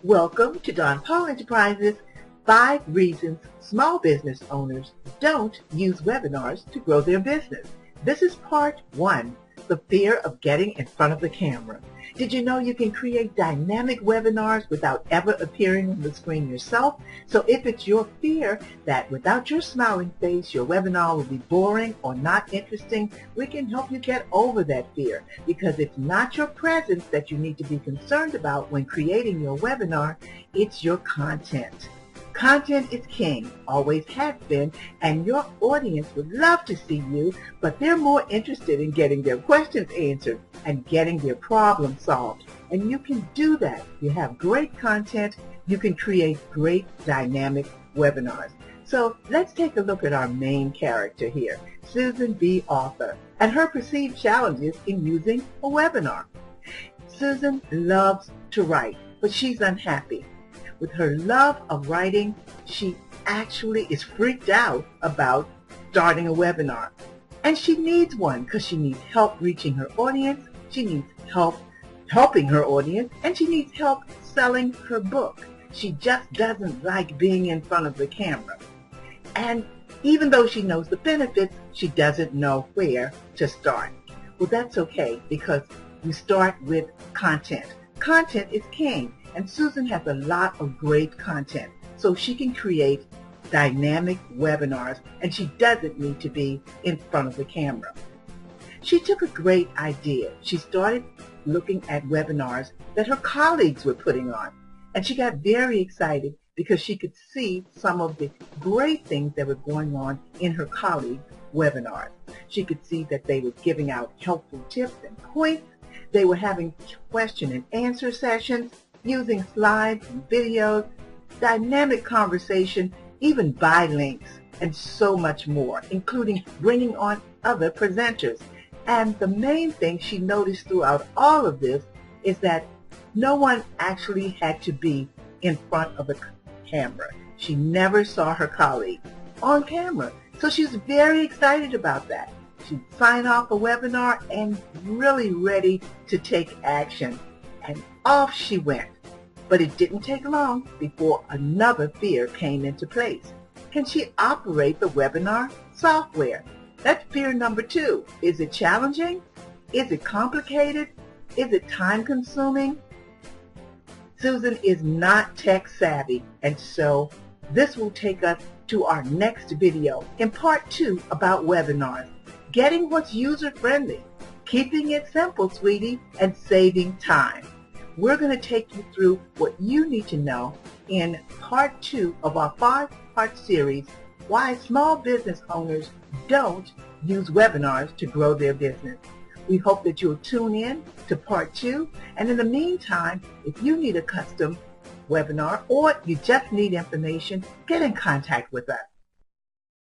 Welcome to Don Paul Enterprises, 5 Reasons Small Business Owners Don't Use Webinars to Grow Their Business. This is part 1, the fear of getting in front of the camera. Did you know you can create dynamic webinars without ever appearing on the screen yourself? So if it's your fear that without your smiling face, your webinar will be boring or not interesting, we can help you get over that fear, because it's not your presence that you need to be concerned about when creating your webinar, it's your content. Content is king, always has been, and your audience would love to see you, but they're more interested in getting their questions answered and getting their problem solved. And you can do that. You have great content. You can create great dynamic webinars. So let's take a look at our main character here, Susan B. Author, and her perceived challenges in using a webinar. Susan loves to write, but she's unhappy. With her love of writing, she actually is freaked out about starting a webinar. And she needs one because she needs help reaching her audience, she needs help helping her audience, and she needs help selling her book. She just doesn't like being in front of the camera. And even though she knows the benefits, she doesn't know where to start. Well, that's okay, because you start with content. Content is king. And Susan has a lot of great content, so she can create dynamic webinars, and she doesn't need to be in front of the camera. She took a great idea. She started looking at webinars that her colleagues were putting on, and she got very excited because she could see some of the great things that were going on in her colleagues' webinars. She could see that they were giving out helpful tips and points. They were having question and answer sessions, using slides and videos, dynamic conversation, even buy links, and so much more, including bringing on other presenters. And the main thing she noticed throughout all of this is that no one actually had to be in front of a camera. She never saw her colleague on camera. So she was very excited about that. She'd sign off a webinar and really ready to take action. And off she went. But it didn't take long before another fear came into place. Can she operate the webinar software? That's fear number 2. Is it challenging? Is it complicated? Is it time-consuming? Susan is not tech savvy, and so this will take us to our next video in part 2 about webinars. Getting what's user-friendly, keeping it simple, sweetie, and saving time. We're going to take you through what you need to know in part 2 of our 5-part series, Why Small Business Owners Don't Use Webinars to Grow Their Business. We hope that you'll tune in to part 2, and in the meantime, if you need a custom webinar or you just need information, get in contact with us.